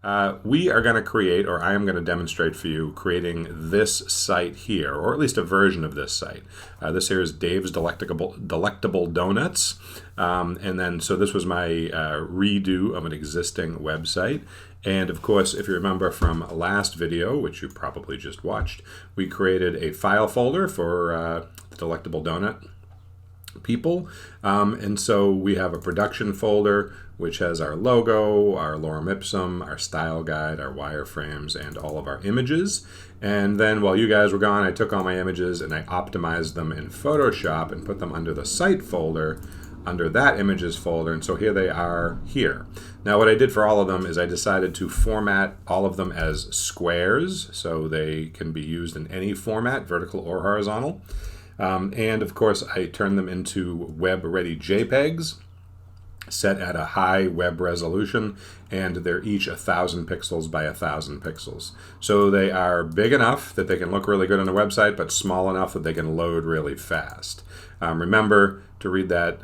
We are going to create, or I am going to demonstrate for you, creating this site here, or at least a version of this site. This here is Dave's Delectable Donuts. And then, so this was my redo of an existing website. And of course, if you remember from last video, which you probably just watched, we created a file folder for the Delectable Donut people. And so we have a production folder which has our logo, our lorem ipsum, our style guide, our wireframes, and all of our images. And then while you guys were gone, I took all my images and I optimized them in Photoshop and put them under the site folder, under that images folder, and so here they are here. Now what I did for all of them is I decided to format all of them as squares so they can be used in any format, vertical or horizontal. And of course I turned them into web-ready JPEGs set at a high web resolution, and they're each 1,000 pixels by 1,000 pixels. So they are big enough that they can look really good on the website, but small enough that they can load really fast. Remember to read that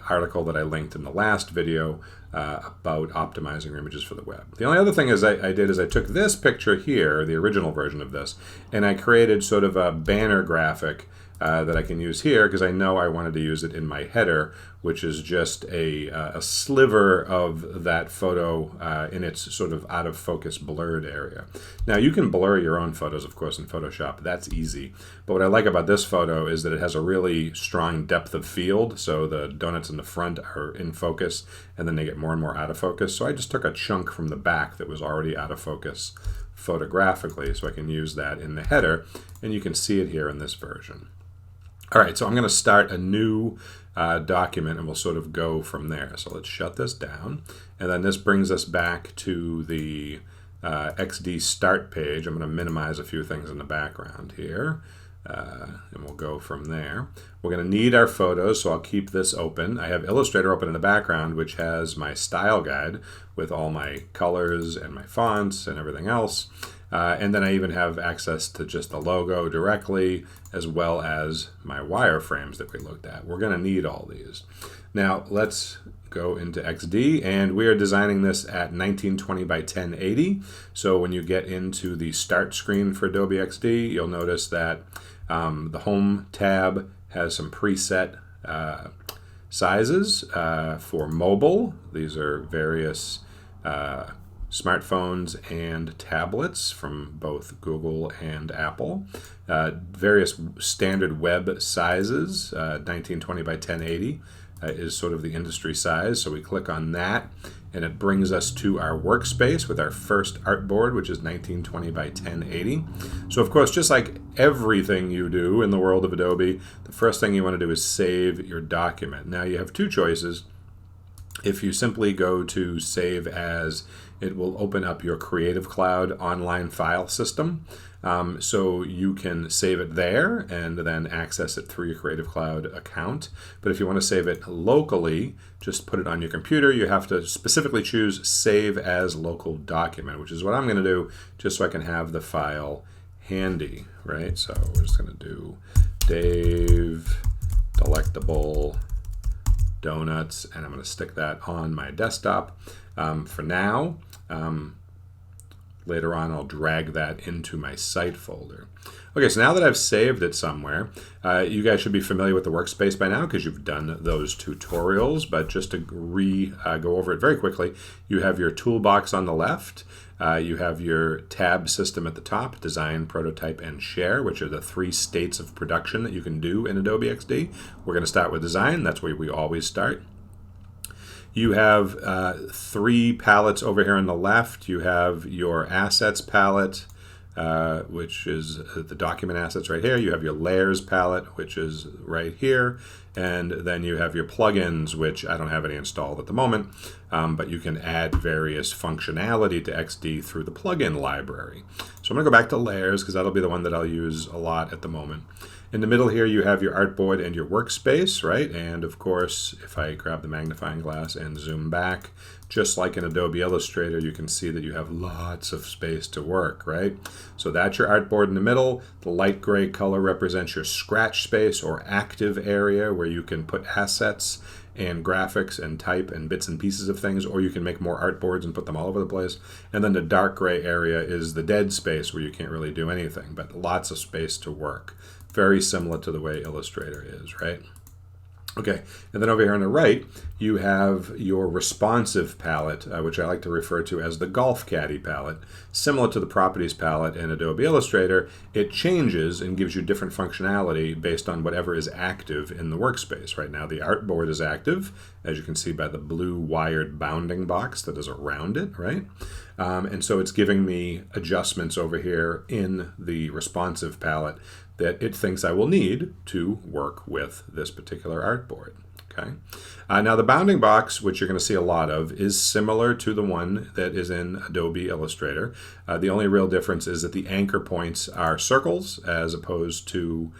article that I linked in the last video about optimizing your images for the web. The only other thing is I did is I took this picture here, the original version of this, and I created sort of a banner graphic that I can use here because I know I wanted to use it in my header, which is just a sliver of that photo in its sort of out of focus blurred area. Now you can blur your own photos, of course, in Photoshop. That's easy. But what I like about this photo is that it has a really strong depth of field. So the donuts in the front are in focus and then they get more and more out of focus. So I just took a chunk from the back that was already out of focus photographically so I can use that in the header, and you can see it here in this version. All right, so I'm going to start a new document and we'll sort of go from there. So let's shut this down. And then this brings us back to the XD start page. I'm going to minimize a few things in the background here. And we'll go from there. We're going to need our photos, so I'll keep this open. I have Illustrator open in the background, which has my style guide with all my colors and my fonts and everything else. And then I even have access to just the logo directly, as well as my wireframes that we looked at. We're going to need all these. Now let's go into XD, and we are designing this at 1920 by 1080. So when you get into the start screen for Adobe XD, you'll notice that the Home tab has some preset sizes for mobile. These are various smartphones and tablets from both Google and Apple. Various standard web sizes, 1920 by 1080 is sort of the industry size. So we click on that and it brings us to our workspace with our first artboard, which is 1920 by 1080. So of course, just like everything you do in the world of Adobe, the first thing you want to do is save your document. Now you have two choices. If you simply go to Save As, it will open up your Creative Cloud online file system. So you can save it there and then access it through your Creative Cloud account. But if you want to save it locally, just put it on your computer. You have to specifically choose Save As Local Document, which is what I'm going to do just so I can have the file handy, right? So we're just going to do Dave Delectable Donuts, and I'm going to stick that on my desktop for now. Later on, I'll drag that into my site folder. Okay, so now that I've saved it somewhere, you guys should be familiar with the workspace by now because you've done those tutorials, but just to go over it very quickly, you have your toolbox on the left. You have your tab system at the top, design, prototype, and share, which are the 3 states of production that you can do in Adobe XD. We're going to start with design. That's where we always start. You have 3 palettes over here on the left. You have your assets palette, which is the document assets right here. You have your layers palette, which is right here. And then you have your plugins, which I don't have any installed at the moment, but you can add various functionality to XD through the plugin library. So I'm going to go back to layers because that'll be the one that I'll use a lot at the moment. In the middle here, you have your artboard and your workspace, right? And of course, if I grab the magnifying glass and zoom back, just like in Adobe Illustrator, you can see that you have lots of space to work, right? So that's your artboard in the middle. The light gray color represents your scratch space or active area where you can put assets and graphics and type and bits and pieces of things, or you can make more artboards and put them all over the place. And then the dark gray area is the dead space where you can't really do anything, but lots of space to work. Very similar to the way Illustrator is, right? Okay, and then over here on the right, you have your responsive palette, which I like to refer to as the Golf Caddy palette. Similar to the Properties palette in Adobe Illustrator, it changes and gives you different functionality based on whatever is active in the workspace. Right now, the artboard is active, as you can see by the blue wired bounding box that is around it, right? And so it's giving me adjustments over here in the responsive palette that it thinks I will need to work with this particular artboard. Okay. Now the bounding box, which you're going to see a lot of, is similar to the one that is in Adobe Illustrator. The only real difference is that the anchor points are circles as opposed to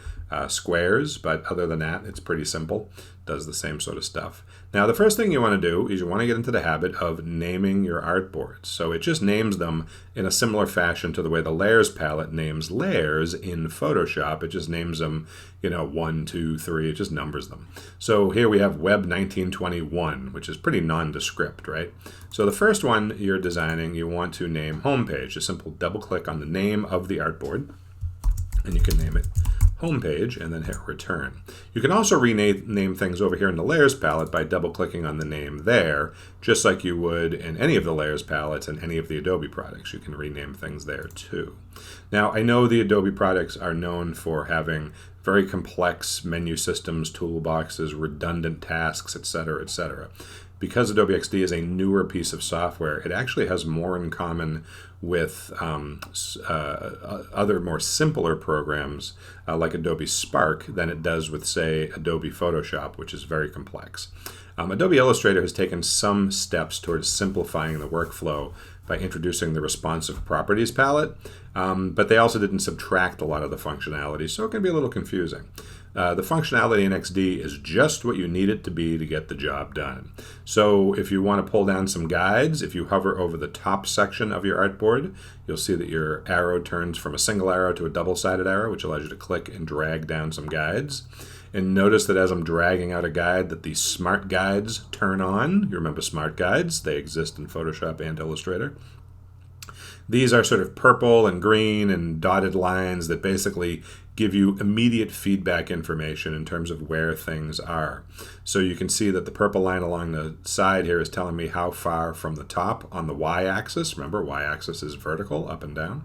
squares, but other than that, it's pretty simple. Does the same sort of stuff. Now, the first thing you want to do is you want to get into the habit of naming your artboards. So it just names them in a similar fashion to the way the Layers palette names layers in Photoshop. It just names them, 1, 2, 3. It just numbers them. So here we have Web 1921, which is pretty nondescript, right? So the first one you're designing, you want to name Homepage. A simple double click on the name of the artboard, and you can name it Homepage, and then hit return. You can also rename things over here in the Layers palette by double-clicking on the name there, just like you would in any of the Layers palettes and any of the Adobe products. You can rename things there too. Now, I know the Adobe products are known for having very complex menu systems, toolboxes, redundant tasks, etc., etc. Because Adobe XD is a newer piece of software, it actually has more in common with other more simpler programs like Adobe Spark than it does with, say, Adobe Photoshop, which is very complex. Adobe Illustrator has taken some steps towards simplifying the workflow by introducing the responsive properties palette, but they also didn't subtract a lot of the functionality, so it can be a little confusing. The functionality in XD is just what you need it to be to get the job done. So if you want to pull down some guides, if you hover over the top section of your artboard, you'll see that your arrow turns from a single arrow to a double-sided arrow, which allows you to click and drag down some guides. And notice that as I'm dragging out a guide that the smart guides turn on. You remember smart guides? They exist in Photoshop and Illustrator. These are sort of purple and green and dotted lines that basically give you immediate feedback information in terms of where things are. So you can see that the purple line along the side here is telling me how far from the top on the y-axis, remember y-axis is vertical, up and down,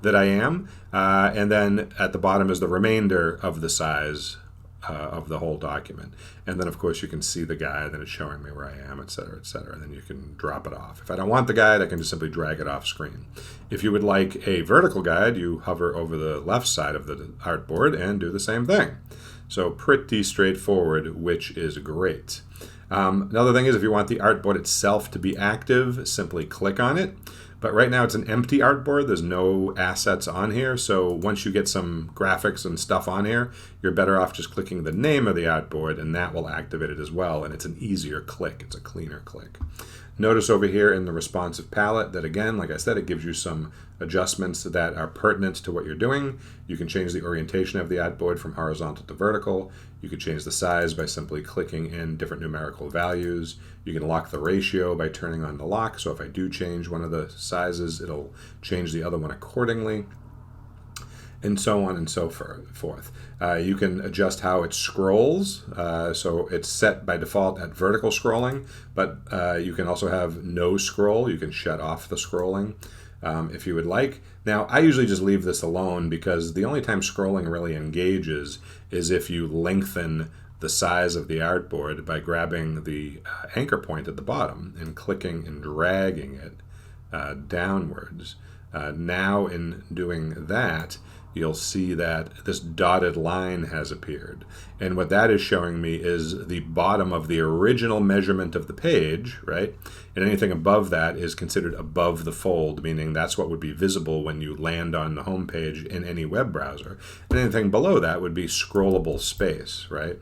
that I am. And then at the bottom is the remainder of the size of the whole document. And then of course you can see the guide and it's showing me where I am, etc., etc. And then you can drop it off. If I don't want the guide, I can just simply drag it off screen. If you would like a vertical guide, you hover over the left side of the artboard and do the same thing. So pretty straightforward, which is great. Another thing is if you want the artboard itself to be active, simply click on it. But right now it's an empty artboard. There's no assets on here. So once you get some graphics and stuff on here, you're better off just clicking the name of the artboard and that will activate it as well. And it's an easier click. It's a cleaner click. Notice over here in the responsive palette that again, like I said, it gives you some adjustments that are pertinent to what you're doing. You can change the orientation of the artboard from horizontal to vertical. You can change the size by simply clicking in different numerical values. You can lock the ratio by turning on the lock. So if I do change one of the sizes, it'll change the other one accordingly, and so on and so forth. You can adjust how it scrolls. So it's set by default at vertical scrolling, but you can also have no scroll. You can shut off the scrolling if you would like. Now, I usually just leave this alone because the only time scrolling really engages is if you lengthen the size of the artboard by grabbing the anchor point at the bottom and clicking and dragging it downwards. Now in doing that, you'll see that this dotted line has appeared. And what that is showing me is the bottom of the original measurement of the page, right? And anything above that is considered above the fold, meaning that's what would be visible when you land on the home page in any web browser. And anything below that would be scrollable space, right?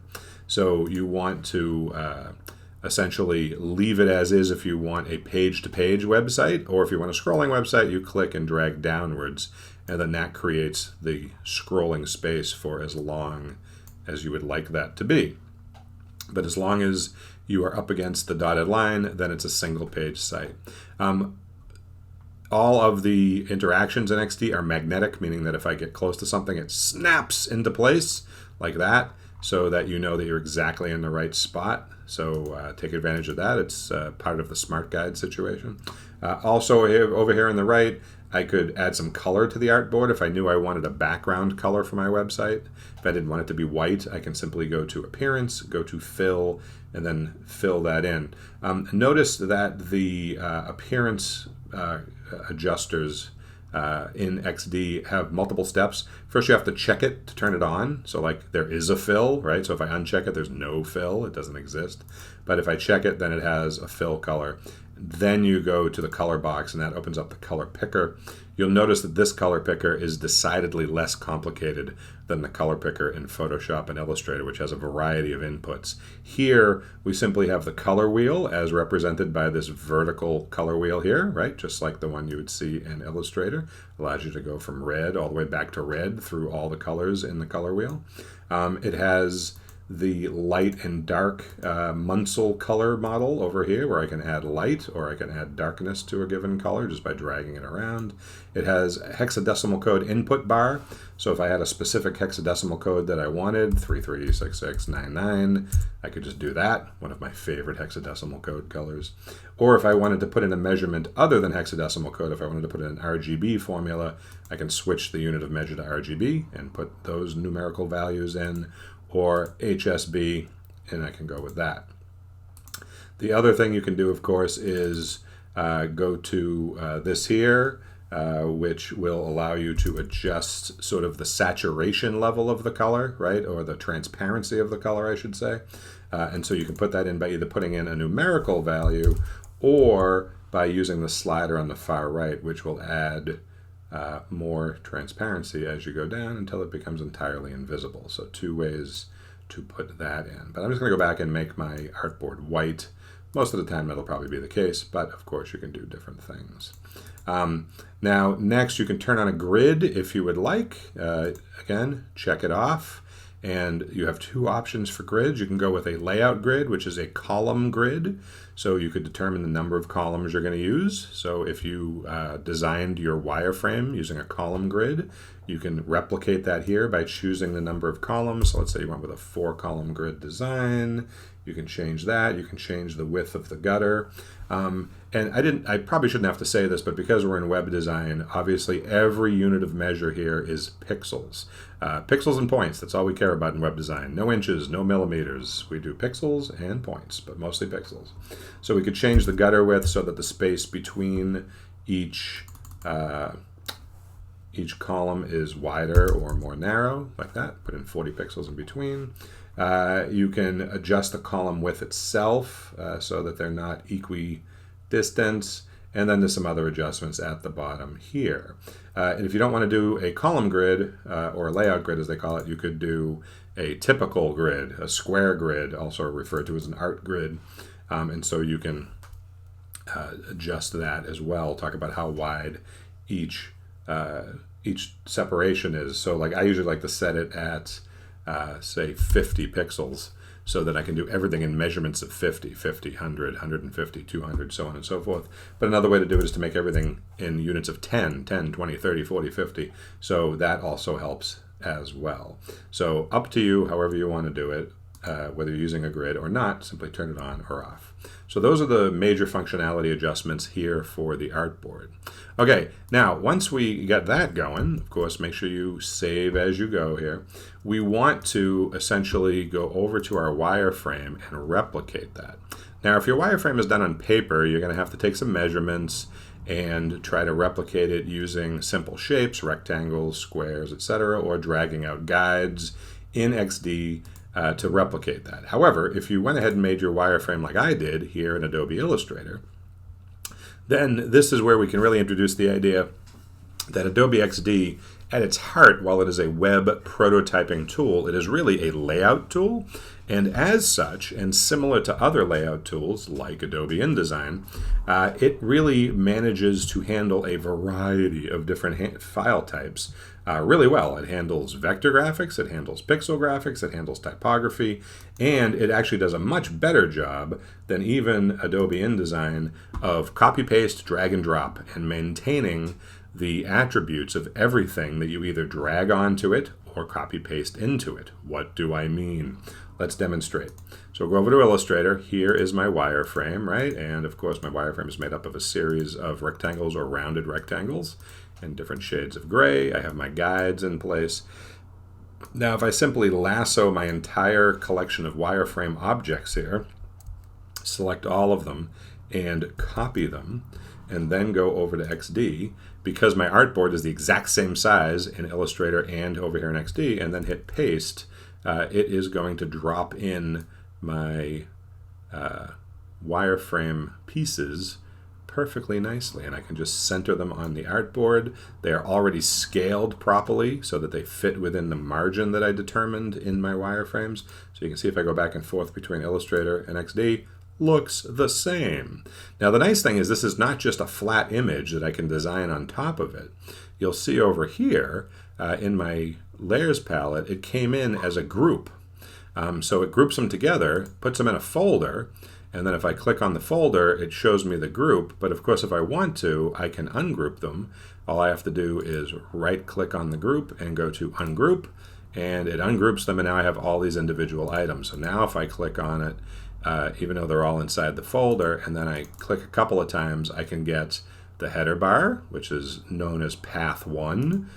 So you want to essentially leave it as is if you want a page-to-page website, or if you want a scrolling website, you click and drag downwards, and then that creates the scrolling space for as long as you would like that to be. But as long as you are up against the dotted line, then it's a single page site. All of the interactions in XD are magnetic, meaning that if I get close to something, it snaps into place like that, so that you know that you're exactly in the right spot. So take advantage of that. It's part of the smart guide situation. Also over here on the right, I could add some color to the artboard if I knew I wanted a background color for my website. If I didn't want it to be white, I can simply go to Appearance, go to Fill, and then fill that in. Notice that the appearance adjusters in XD have multiple steps. First, you have to check it to turn it on. So like there is a fill, right? So if I uncheck it, there's no fill. It doesn't exist. But if I check it, then it has a fill color. Then you go to the color box, and that opens up the color picker. You'll notice that this color picker is decidedly less complicated than the color picker in Photoshop and Illustrator, which has a variety of inputs. Here, we simply have the color wheel as represented by this vertical color wheel here, right? Just like the one you would see in Illustrator. Allows you to go from red all the way back to red through all the colors in the color wheel. It has the light and dark Munsell color model over here, where I can add light or I can add darkness to a given color just by dragging it around. It has a hexadecimal code input bar, so if I had a specific hexadecimal code that I wanted, 336699, I could just do that, one of my favorite hexadecimal code colors. Or if I wanted to put in a measurement other than hexadecimal code, if I wanted to put in an RGB formula, I can switch the unit of measure to RGB and put those numerical values in, or HSB, and I can go with that. The other thing you can do, of course, is go to this here, which will allow you to adjust sort of the saturation level of the color, right, or the transparency of the color, I should say. And so you can put that in by either putting in a numerical value or by using the slider on the far right, which will add more transparency as you go down until it becomes entirely invisible. So two ways to put that in. But I'm just going to go back and make my artboard white. Most of the time that'll probably be the case, but of course you can do different things. Now next you can turn on a grid if you would like. Again, check it off. And you have two options for grids. You can go with a layout grid, which is a column grid. So you could determine the number of columns you're going to use. So if you designed your wireframe using a column grid, you can replicate that here by choosing the number of columns. So let's say you went with a 4-column grid design. You can change that. You can change the width of the gutter. And I probably shouldn't have to say this, but because we're in web design, obviously every unit of measure here is pixels. Pixels and points, that's all we care about in web design. No inches, no millimeters. We do pixels and points, but mostly pixels. So we could change the gutter width so that the space between each column is wider or more narrow, like that. Put in 40 pixels in between. You can adjust the column width itself so that they're not equidistant, and then there's some other adjustments at the bottom here. And if you don't want to do a column grid, or a layout grid as they call it, you could do a typical grid, a square grid, also referred to as an art grid. And so you can adjust that as well, talk about how wide each separation is. So like I usually like to set it at say 50 pixels so that I can do everything in measurements of 50, 100, 150, 200, so on and so forth. But another way to do it is to make everything in units of 10, 20, 30, 40, 50. So that also helps as well. So up to you, however you want to do it, whether you're using a grid or not, simply turn it on or off. So those are the major functionality adjustments here for the artboard. Okay, now once we get that going, of course, make sure you save as you go here. We want to essentially go over to our wireframe and replicate that. Now, if your wireframe is done on paper, you're going to have to take some measurements and try to replicate it using simple shapes, rectangles, squares, etc., or dragging out guides in XD to replicate that. However, if you went ahead and made your wireframe like I did here in Adobe Illustrator, then this is where we can really introduce the idea that Adobe XD, at its heart, while it is a web prototyping tool, it is really a layout tool. And as such, and similar to other layout tools like Adobe InDesign, it really manages to handle a variety of different file types really well. It handles vector graphics, it handles pixel graphics, it handles typography, and it actually does a much better job than even Adobe InDesign of copy-paste, drag and drop, and maintaining the attributes of everything that you either drag onto it or copy-paste into it. What do I mean? Let's demonstrate. So we'll go over to Illustrator. Here is my wireframe, right? And of course my wireframe is made up of a series of rectangles or rounded rectangles in different shades of gray. I have my guides in place. Now if I simply lasso my entire collection of wireframe objects here, select all of them and copy them, and then go over to XD, because my artboard is the exact same size in Illustrator and over here in XD, and then hit paste, it is going to drop in my wireframe pieces perfectly nicely, and I can just center them on the artboard. They are already scaled properly so that they fit within the margin that I determined in my wireframes. So you can see if I go back and forth between Illustrator and XD, looks the same. Now the nice thing is this is not just a flat image that I can design on top of it. You'll see over here in my layers palette, it came in as a group. So it groups them together, puts them in a folder, and then if I click on the folder, it shows me the group. But of course, if I want to, I can ungroup them. All I have to do is right-click on the group and go to Ungroup, and it ungroups them, and now I have all these individual items. So now if I click on it, even though they're all inside the folder, and then I click a couple of times, I can get the header bar, which is known as Path 1,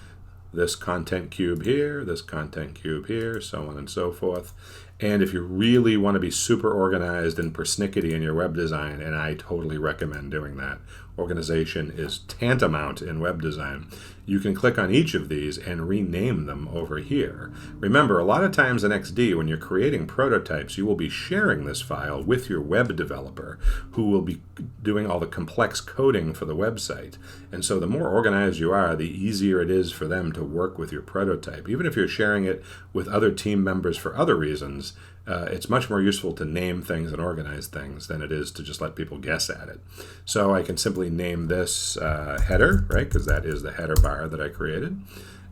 this content cube here, this content cube here, so on and so forth. And if you really want to be super organized and persnickety in your web design, and I totally recommend doing that, organization is tantamount in web design, you can click on each of these and rename them over here. Remember, a lot of times in XD, when you're creating prototypes, you will be sharing this file with your web developer, who will be doing all the complex coding for the website. And so the more organized you are, the easier it is for them to work with your prototype. Even if you're sharing it with other team members for other reasons, it's much more useful to name things and organize things than it is to just let people guess at it. So I can simply name this header, right, because that is the header bar that I created.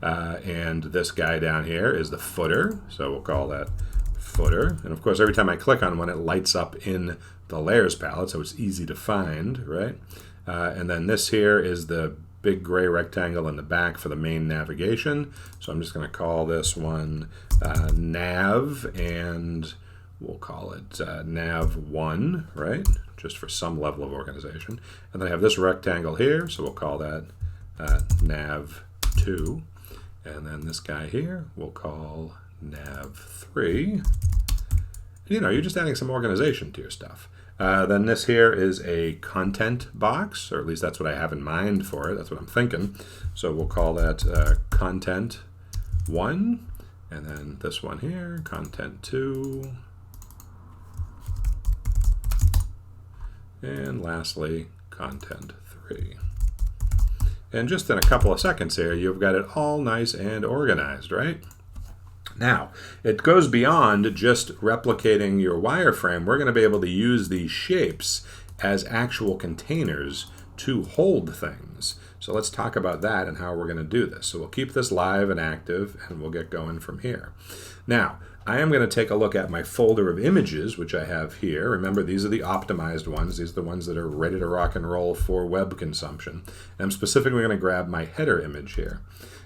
And this guy down here is the footer, so we'll call that footer. And of course, every time I click on one, it lights up in the layers palette, so it's easy to find, right? And then this here is the big gray rectangle in the back for the main navigation. So I'm just going to call this one nav, and we'll call it nav1, right? Just for some level of organization. And then I have this rectangle here, so we'll call that nav2. And then this guy here we'll call nav3. You know, you're just adding some organization to your stuff. Then this here is a content box, or at least that's what I have in mind for it. That's what I'm thinking. So we'll call that content 1, and then this one here, content 2, and lastly, content 3. And just in a couple of seconds here, you've got it all nice and organized, right? Now, it goes beyond just replicating your wireframe. We're going to be able to use these shapes as actual containers to hold things. So let's talk about that and how we're going to do this. So we'll keep this live and active, and we'll get going from here. Now, I am going to take a look at my folder of images, which I have here. Remember, these are the optimized ones. These are the ones that are ready to rock and roll for web consumption. And I'm specifically going to grab my header image here.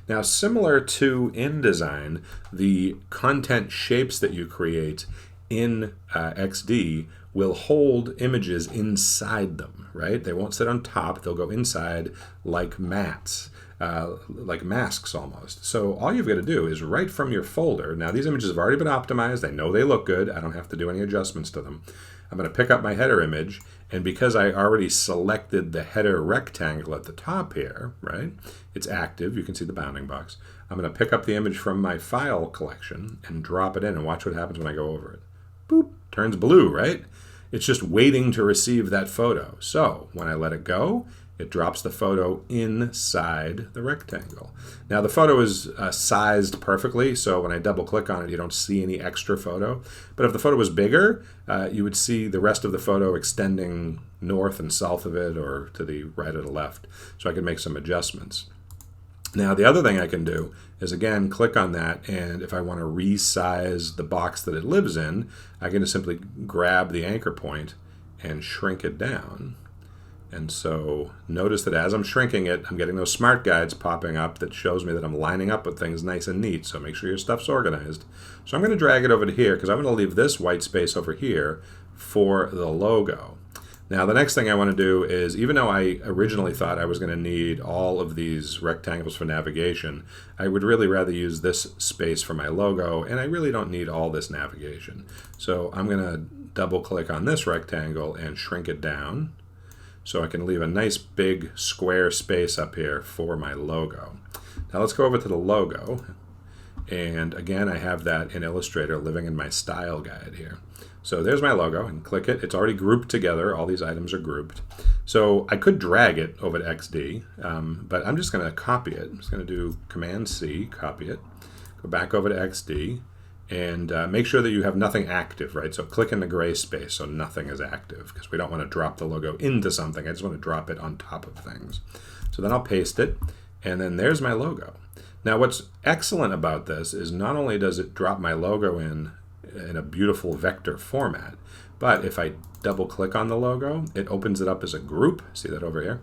Now, similar to InDesign, the content shapes that you create in XD will hold images inside them, right? They won't sit on top. They'll go inside like mats, like masks almost. So all you've got to do is right from your folder. Now, these images have already been optimized. I know they look good. I don't have to do any adjustments to them. I'm going to pick up my header image, and because I already selected the header rectangle at the top here, right, it's active, you can see the bounding box. I'm going to pick up the image from my file collection and drop it in, and watch what happens when I go over it. Boop, turns blue, right? It's just waiting to receive that photo. So when I let it go, it drops the photo inside the rectangle. Now the photo is sized perfectly, so when I double click on it, you don't see any extra photo. But if the photo was bigger, you would see the rest of the photo extending north and south of it, or to the right or the left. So I could make some adjustments. Now, the other thing I can do is, again, click on that, and if I want to resize the box that it lives in, I can just simply grab the anchor point and shrink it down. And so notice that as I'm shrinking it, I'm getting those smart guides popping up that shows me that I'm lining up with things nice and neat. So make sure your stuff's organized. So I'm going to drag it over to here because I'm going to leave this white space over here for the logo. Now, the next thing I want to do is, even though I originally thought I was going to need all of these rectangles for navigation, I would really rather use this space for my logo, and I really don't need all this navigation. So I'm going to double click on this rectangle and shrink it down so I can leave a nice big square space up here for my logo. Now let's go over to the logo, and again, I have that in Illustrator living in my style guide here. So there's my logo, and click it. It's already grouped together. All these items are grouped. So I could drag it over to XD, but I'm just going to copy it. I'm just going to do Command-C, copy it, go back over to XD, and make sure that you have nothing active, right? So click in the gray space so nothing is active, because we don't want to drop the logo into something. I just want to drop it on top of things. So then I'll paste it, and then there's my logo. Now, what's excellent about this is not only does it drop my logo in a beautiful vector format, but if I double click on the logo, it opens it up as a group. See that over here?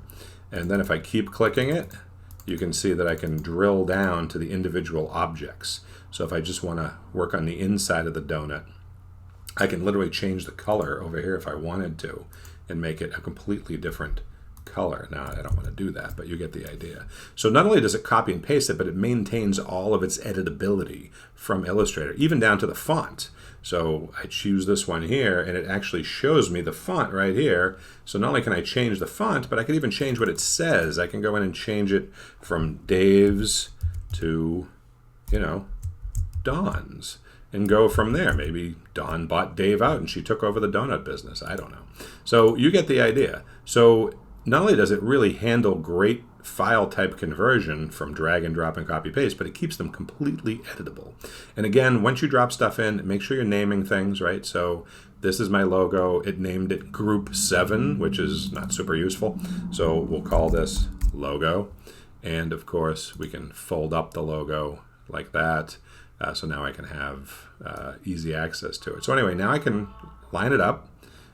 And then if I keep clicking it, you can see that I can drill down to the individual objects. So if I just want to work on the inside of the donut, I can literally change the color over here if I wanted to and make it a completely different color. Now, I don't want to do that, but you get the idea. So not only does it copy and paste it, but it maintains all of its editability from Illustrator, even down to the font. So I choose this one here, and it actually shows me the font right here. So not only can I change the font, but I can even change what it says. I can go in and change it from Dave's to, Dawn's, and go from there. Maybe Dawn bought Dave out and she took over the donut business. I don't know. So you get the idea. So not only does it really handle great file type conversion from drag and drop and copy paste, but it keeps them completely editable. And again, once you drop stuff in, make sure you're naming things, right? So this is my logo. It named it Group 7, which is not super useful. So we'll call this logo. And of course, we can fold up the logo like that. So now I can have easy access to it. So anyway, now I can line it up.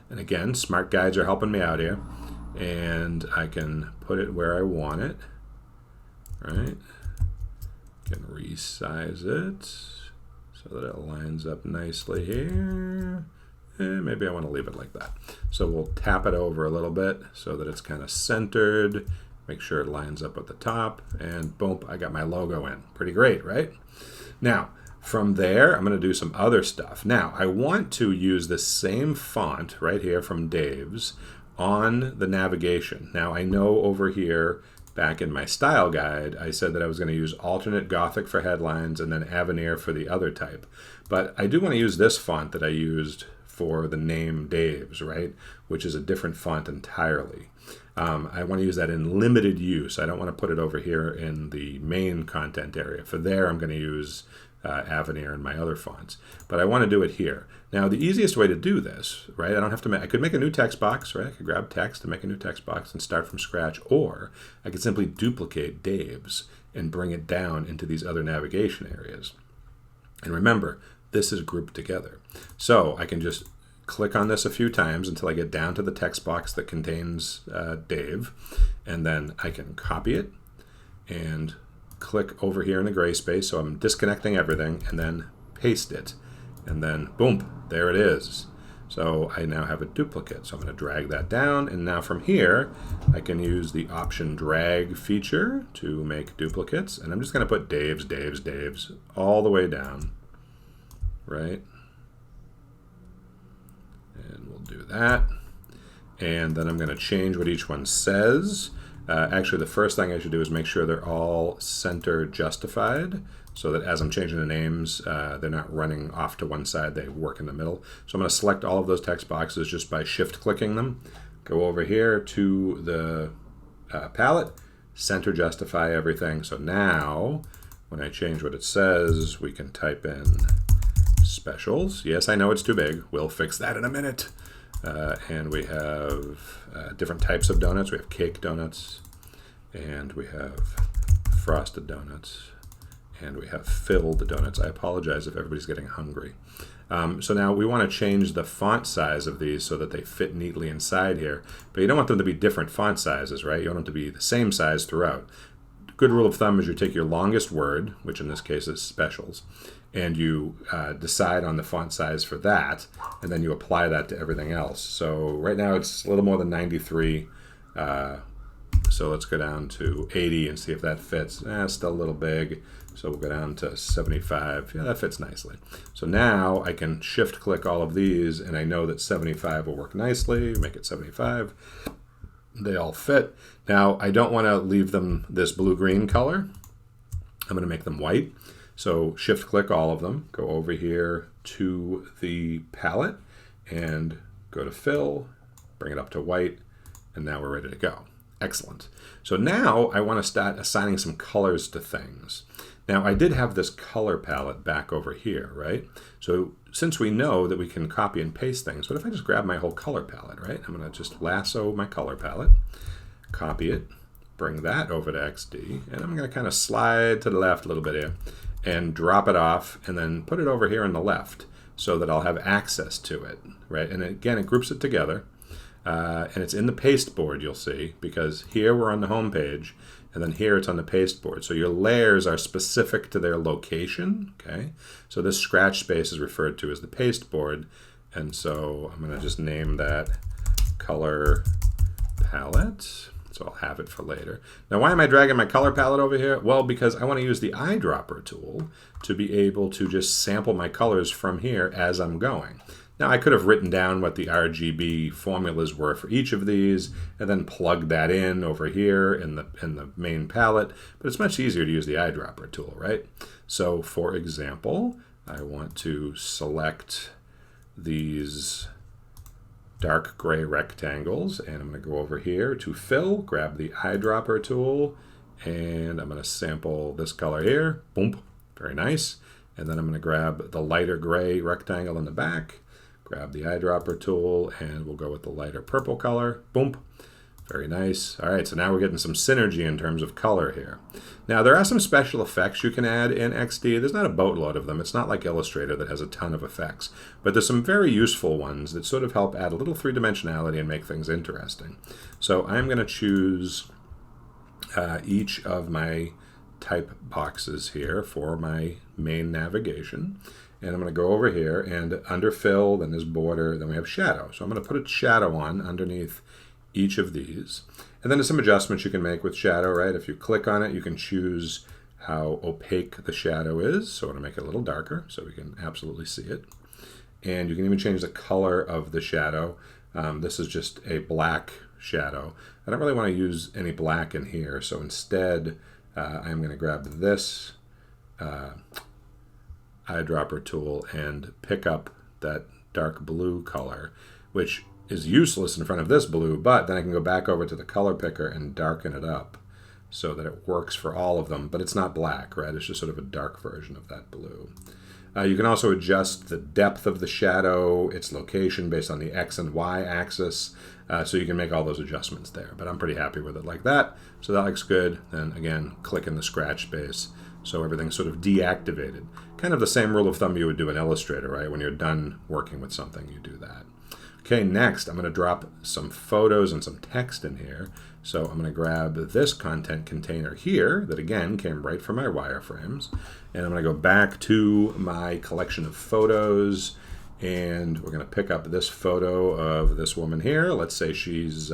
And again, smart guides are helping me out here. And I can put it where I want it, right? Can resize it so that it lines up nicely here. And maybe I want to leave it like that. So we'll tap it over a little bit so that it's kind of centered. Make sure it lines up at the top, and boom, I got my logo in. Pretty great, right? Now, from there, I'm going to do some other stuff. Now, I want to use the same font right here from Dave's on the navigation. Now, I know over here, back in my style guide, I said that I was going to use alternate Gothic for headlines and then Avenir for the other type. But I do want to use this font that I used for the name Dave's, right? Which is a different font entirely. I want to use that in limited use. I don't want to put it over here in the main content area. For there, I'm going to use Avenir and my other fonts. But I want to do it here. Now, the easiest way to do this, right, I don't have to I could make a new text box, right? I could grab text and make a new text box and start from scratch, or I could simply duplicate Dave's and bring it down into these other navigation areas. And remember, this is grouped together. So I can just click on this a few times until I get down to the text box that contains Dave, and then I can copy it and click over here in the gray space, so I'm disconnecting everything, and then paste it, and then boom, there it is. So I now have a duplicate. So I'm going to drag that down, and now from here I can use the option drag feature to make duplicates, and I'm just going to put Dave's all the way down, right? And we'll do that, and then I'm going to change what each one says. Actually, the first thing I should do is make sure they're all center justified, so that as I'm changing the names, they're not running off to one side, they work in the middle. So I'm going to select all of those text boxes just by shift-clicking them. Go over here to the palette, center justify everything. So now, when I change what it says, we can type in specials. Yes, I know it's too big. We'll fix that in a minute. And we have different types of donuts. We have cake donuts, and we have frosted donuts, and we have filled donuts. I apologize if everybody's getting hungry. So now we want to change the font size of these so that they fit neatly inside here, but you don't want them to be different font sizes, right? You want them to be the same size throughout. Good rule of thumb is you take your longest word, which in this case is specials, and you decide on the font size for that, and then you apply that to everything else. So right now it's a little more than 93, so let's go down to 80 and see if that fits. It's still a little big, so we'll go down to 75. Yeah, that fits nicely. So now I can shift click all of these, and I know that 75 will work nicely. Make it 75. They all fit. Now I don't want to leave them this blue-green color. I'm going to make them white. So shift click all of them, go over here to the palette and go to fill, bring it up to white, and now we're ready to go. Excellent. So now I want to start assigning some colors to things. Now I did have this color palette back over here, right? So since we know that we can copy and paste things, what if I just grab my whole color palette, right? I'm going to just lasso my color palette, copy it, bring that over to XD, and I'm going to kind of slide to the left a little bit here and drop it off and then put it over here on the left so that I'll have access to it, right? And again, it groups it together. And it's in the paste board, you'll see, because here we're on the home page, and then here it's on the paste board. So your layers are specific to their location, okay? So this scratch space is referred to as the paste board, and so I'm going to just name that color palette. So I'll have it for later. Now, why am I dragging my color palette over here? Well, because I want to use the eyedropper tool to be able to just sample my colors from here as I'm going. Now, I could have written down what the RGB formulas were for each of these and then plug that in over here in the main palette, but it's much easier to use the eyedropper tool, right? So, for example, I want to select these dark gray rectangles, and I'm going to go over here to fill, grab the eyedropper tool, and I'm going to sample this color here. Boom, very nice. And then I'm going to grab the lighter gray rectangle in the back, grab the eyedropper tool, and we'll go with the lighter purple color. Boom. Very nice. All right, so now we're getting some synergy in terms of color here. Now, there are some special effects you can add in XD. There's not a boatload of them. It's not like Illustrator that has a ton of effects. But there's some very useful ones that sort of help add a little three-dimensionality and make things interesting. So I'm going to choose each of my type boxes here for my main navigation. And I'm going to go over here, and under fill, then there's border, then we have shadow. So I'm going to put a shadow on underneath each of these. And then there's some adjustments you can make with shadow, right? If you click on it, you can choose how opaque the shadow is. So I'm going to make it a little darker so we can absolutely see it. And you can even change the color of the shadow. This is just a black shadow. I don't really want to use any black in here. So instead, I'm going to grab this eyedropper tool and pick up that dark blue color, which is useless in front of this blue, but then I can go back over to the color picker and darken it up so that it works for all of them, but it's not black, right? It's just sort of a dark version of that blue. You can also adjust the depth of the shadow, its location based on the X and Y axis, so you can make all those adjustments there, but I'm pretty happy with it like that. So that looks good. Then again, click in the scratch space so everything's sort of deactivated. Kind of the same rule of thumb you would do in Illustrator, right? When you're done working with something, you do that. Okay, next I'm going to drop some photos and some text in here. So I'm going to grab this content container here that again came right from my wireframes. And I'm going to go back to my collection of photos, and we're going to pick up this photo of this woman here. Let's say she's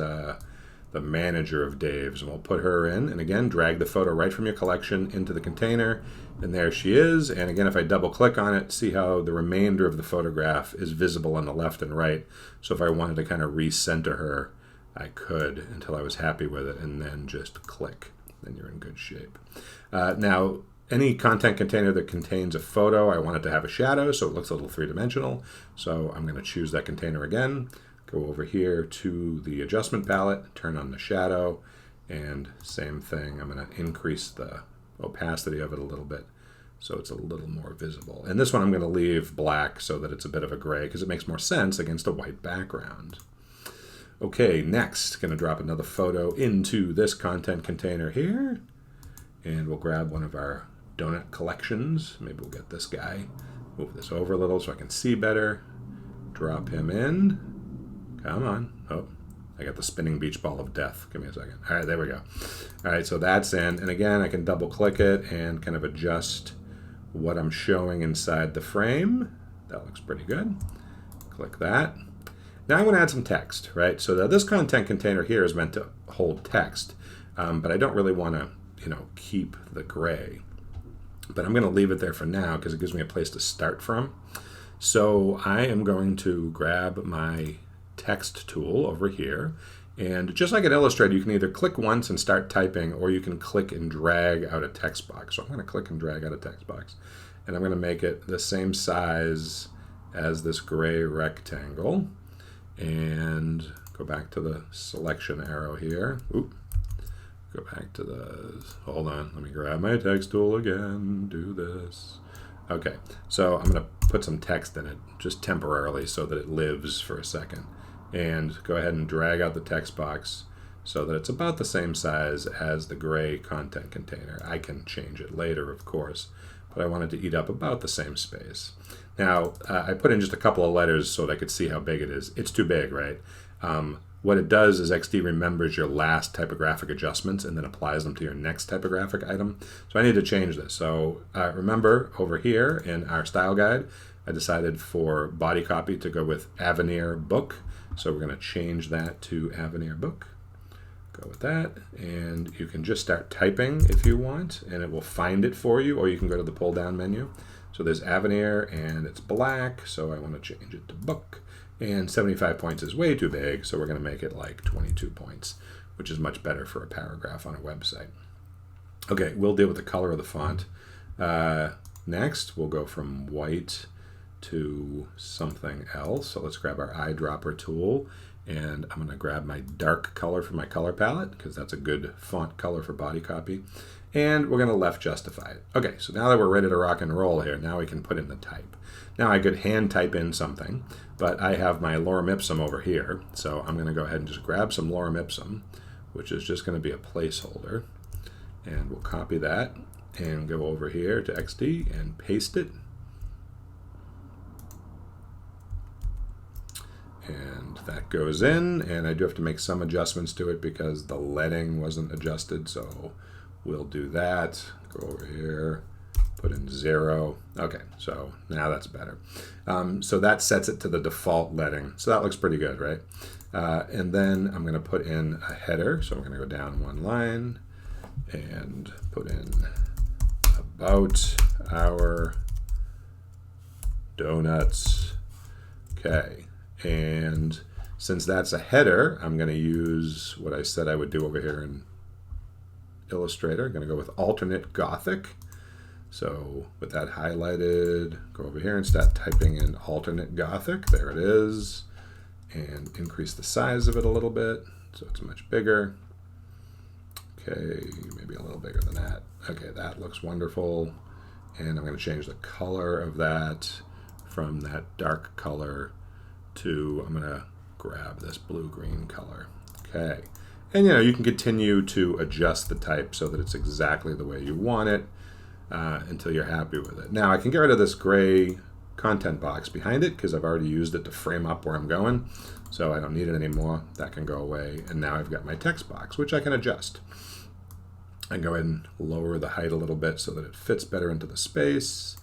the manager of Dave's, and we'll put her in. And again, drag the photo right from your collection into the container. And there she is. And again, if I double click on it, see how the remainder of the photograph is visible on the left and right. So if I wanted to kind of recenter her, I could until I was happy with it, and then just click. Then you're in good shape. Now, any content container that contains a photo, I want it to have a shadow so it looks a little three-dimensional. So I'm going to choose that container again, go over here to the adjustment palette, turn on the shadow, and same thing. I'm going to increase the opacity of it a little bit so it's a little more visible. And this one I'm going to leave black so that it's a bit of a gray because it makes more sense against a white background. Okay, next, going to drop another photo into this content container here. And we'll grab one of our donut collections. Maybe we'll get this guy. Move this over a little so I can see better. Drop him in. Come on. Oh, I got the spinning beach ball of death. Give me a second. All right, there we go. All right, so that's in. And again, I can double click it and kind of adjust what I'm showing inside the frame. That looks pretty good. Click that. Now I'm going to add some text, right? So this content container here is meant to hold text, but I don't really want to, keep the gray. But I'm going to leave it there for now because it gives me a place to start from. So I am going to grab my text tool over here. And just like in Illustrator, you can either click once and start typing, or you can click and drag out a text box. So I'm going to click and drag out a text box. And I'm going to make it the same size as this gray rectangle. And go back to the selection arrow here. Oop. Go back to the, hold on, let me grab my text tool again, do this. Okay, so I'm going to put some text in it just temporarily so that it lives for a second. And go ahead and drag out the text box so that it's about the same size as the gray content container. I can change it later, of course, but I wanted to eat up about the same space. Now, I put in just a couple of letters so that I could see how big it is. It's too big, right? What it does is XD remembers your last typographic adjustments and then applies them to your next typographic item. So I need to change this. So remember over here in our style guide, I decided for body copy to go with Avenir Book. So we're going to change that to Avenir Book. Go with that. And you can just start typing if you want, and it will find it for you, or you can go to the pull down menu. So there's Avenir and it's black. So I want to change it to Book. And 75 points is way too big, so we're going to make it like 22 points, which is much better for a paragraph on a website. Okay, we'll deal with the color of the font. Next, we'll go from white to something else. So let's grab our eyedropper tool, and I'm going to grab my dark color from my color palette, because that's a good font color for body copy. And we're going to left justify it. Okay, so now that we're ready to rock and roll here, now we can put in the type. Now I could hand type in something, but I have my lorem ipsum over here. So I'm going to go ahead and just grab some lorem ipsum, which is just going to be a placeholder. And we'll copy that and go over here to XD and paste it. And that goes in, and I do have to make some adjustments to it because the leading wasn't adjusted, so we'll do that. Go over here, put in 0. Okay, so now that's better. So that sets it to the default leading. So that looks pretty good, right? And then I'm going to put in a header. So I'm going to go down one line and put in about our donuts. Okay, and since that's a header, I'm going to use what I said I would do over here in Illustrator. I'm going to go with alternate Gothic. So with that highlighted, go over here and start typing in alternate Gothic. There it is. And increase the size of it a little bit so it's much bigger. Okay, maybe a little bigger than that. Okay, that looks wonderful. And I'm going to change the color of that from that dark color to, I'm going to grab this blue-green color. Okay. And you can continue to adjust the type so that it's exactly the way you want it until you're happy with it. Now I can get rid of this gray content box behind it because I've already used it to frame up where I'm going. So I don't need it anymore. That can go away. And now I've got my text box, which I can adjust. I can go ahead and lower the height a little bit so that it fits better into the space.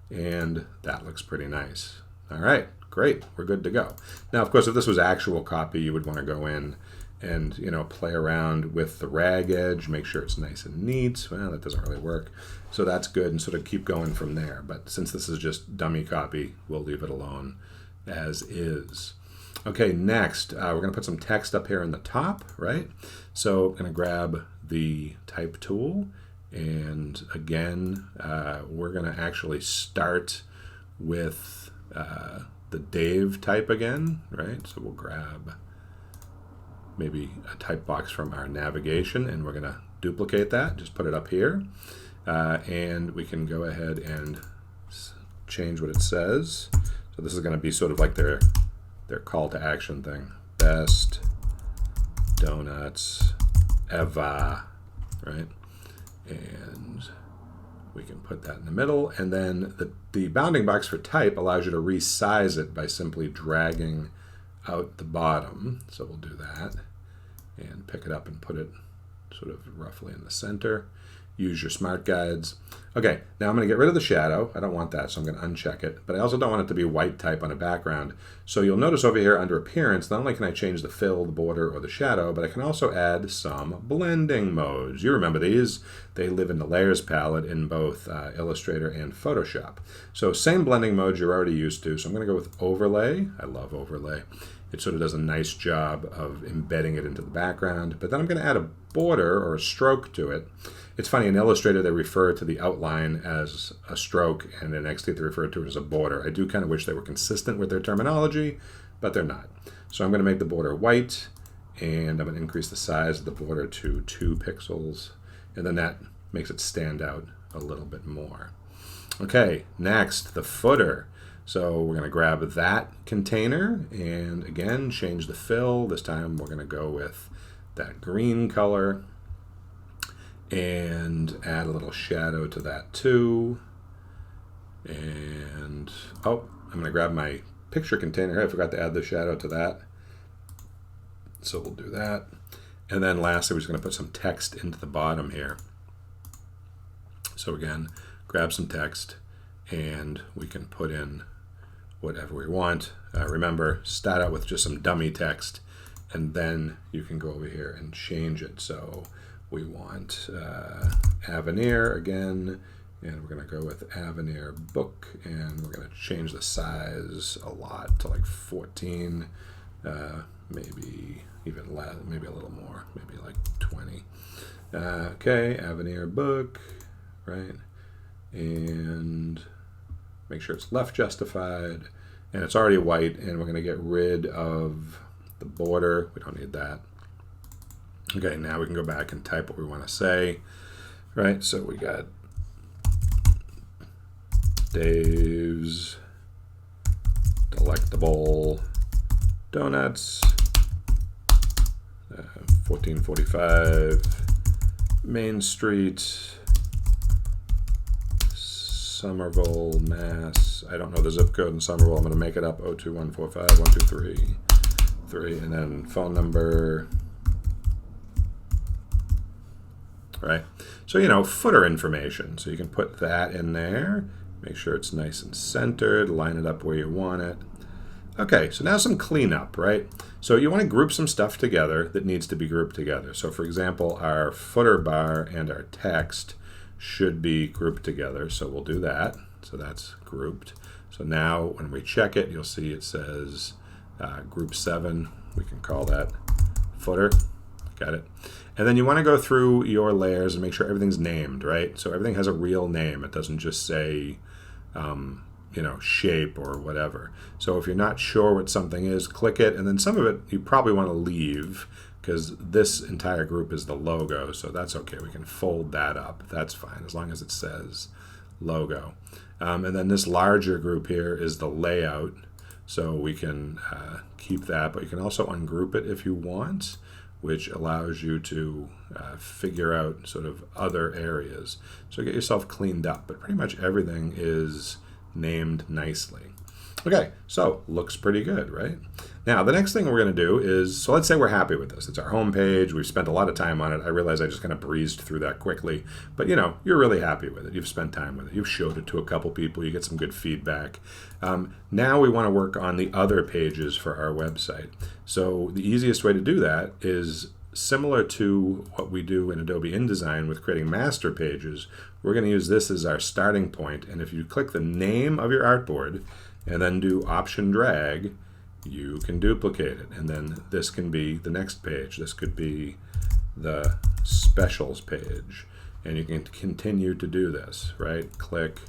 And that looks pretty nice. All right, great. We're good to go. Now, of course, if this was actual copy, you would want to go in and play around with the rag edge, make sure it's nice and neat. Well, that doesn't really work. So that's good, and sort of keep going from there. But since this is just dummy copy, we'll leave it alone as is. Okay, next, we're going to put some text up here in the top, right? So I'm going to grab the type tool, and again, we're going to actually start with the Dave type again, right? So we'll grab maybe a type box from our navigation, and we're going to duplicate that, just put it up here, and we can go ahead and change what it says. So this is going to be sort of like their call to action thing. Best donuts ever, right? And we can put that in the middle. And then the bounding box for type allows you to resize it by simply dragging out the bottom. So we'll do that and pick it up and put it sort of roughly in the center. Use your smart guides. Okay, now I'm going to get rid of the shadow. I don't want that, so I'm going to uncheck it. But I also don't want it to be white type on a background. So you'll notice over here under Appearance, not only can I change the fill, the border, or the shadow, but I can also add some blending modes. You remember these. They live in the Layers palette in both Illustrator and Photoshop. So same blending modes you're already used to. So I'm going to go with Overlay. I love Overlay. It sort of does a nice job of embedding it into the background. But then I'm going to add a border or a stroke to it. It's funny, in Illustrator they refer to the outline as a stroke, and in XD they refer to it as a border. I do kind of wish they were consistent with their terminology, but they're not. So I'm going to make the border white, and I'm going to increase the size of the border to 2 pixels, and then that makes it stand out a little bit more. Okay, next, the footer. So we're going to grab that container, and again, change the fill. This time we're going to go with that green color, and add a little shadow to that too. And oh, I'm going to grab my picture container. I forgot to add the shadow to that. So we'll do that. And then lastly, we're just going to put some text into the bottom here. So again, grab some text and we can put in whatever we want. Remember, start out with just some dummy text and then you can go over here and change it. So we want Avenir again, and we're going to go with Avenir Book, and we're going to change the size a lot to like 14, maybe even less, maybe a little more, maybe like 20. Okay, Avenir Book, right? And make sure it's left justified, and it's already white, and we're going to get rid of the border. We don't need that. Okay, now we can go back and type what we want to say, right? So we got Dave's Delectable Donuts, 1445 Main Street, Somerville, Mass. I don't know the zip code in Somerville. I'm going to make it up, 02145 123 and then phone number. Right? So, you know, footer information. So you can put that in there, make sure it's nice and centered, line it up where you want it. Okay, so now some cleanup, right? So you want to group some stuff together that needs to be grouped together. So for example, our footer bar and our text should be grouped together. So we'll do that. So that's grouped. So now when we check it, you'll see it says group 7. We can call that footer. Got it? And then you want to go through your layers and make sure everything's named, right? So everything has a real name. It doesn't just say, you know, shape or whatever. So if you're not sure what something is, click it. And then some of it you probably want to leave because this entire group is the logo. So that's okay. We can fold that up. That's fine as long as it says logo. And then this larger group here is the layout. So we can keep that, but you can also ungroup it if you want, which allows you to figure out sort of other areas. So get yourself cleaned up, but pretty much everything is named nicely. Okay, so looks pretty good, right? Now, the next thing we're going to do is, so let's say we're happy with this. It's our home page. We've spent a lot of time on it. I realize I just kind of breezed through that quickly, but you know, you're really happy with it. You've spent time with it. You've showed it to a couple people. You get some good feedback. Now we want to work on the other pages for our website. So the easiest way to do that is similar to what we do in Adobe InDesign with creating master pages. We're going to use this as our starting point. And if you click the name of your artboard and then do Option Drag, you can duplicate it. And then this can be the next page. This could be the specials page. And you can continue to do this, right? Click,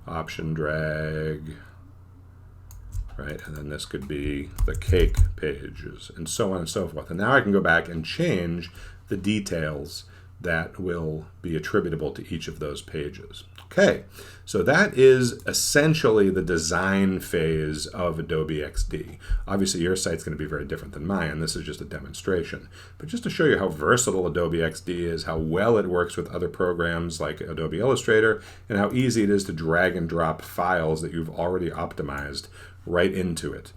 Option Drag, right? And then this could be the cake pages and so on and so forth. And now I can go back and change the details that will be attributable to each of those pages. Okay, so that is essentially the design phase of Adobe XD. Obviously, your site's going to be very different than mine. This is just a demonstration. But just to show you how versatile Adobe XD is, how well it works with other programs like Adobe Illustrator, and how easy it is to drag and drop files that you've already optimized right into it.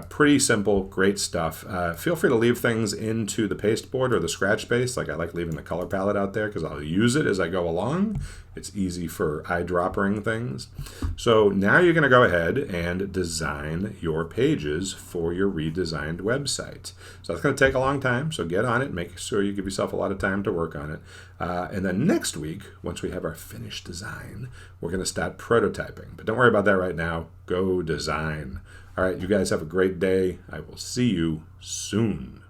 Pretty simple, great stuff. Feel free to leave things into the pasteboard or the scratch space. Like I like leaving the color palette out there because I'll use it as I go along. It's easy for eyedroppering things. So now you're going to go ahead and design your pages for your redesigned website. So that's going to take a long time, so get on it. Make sure you give yourself a lot of time to work on it. And then next week, once we have our finished design, we're going to start prototyping. But don't worry about that right now. Go design. All right, you guys have a great day. I will see you soon.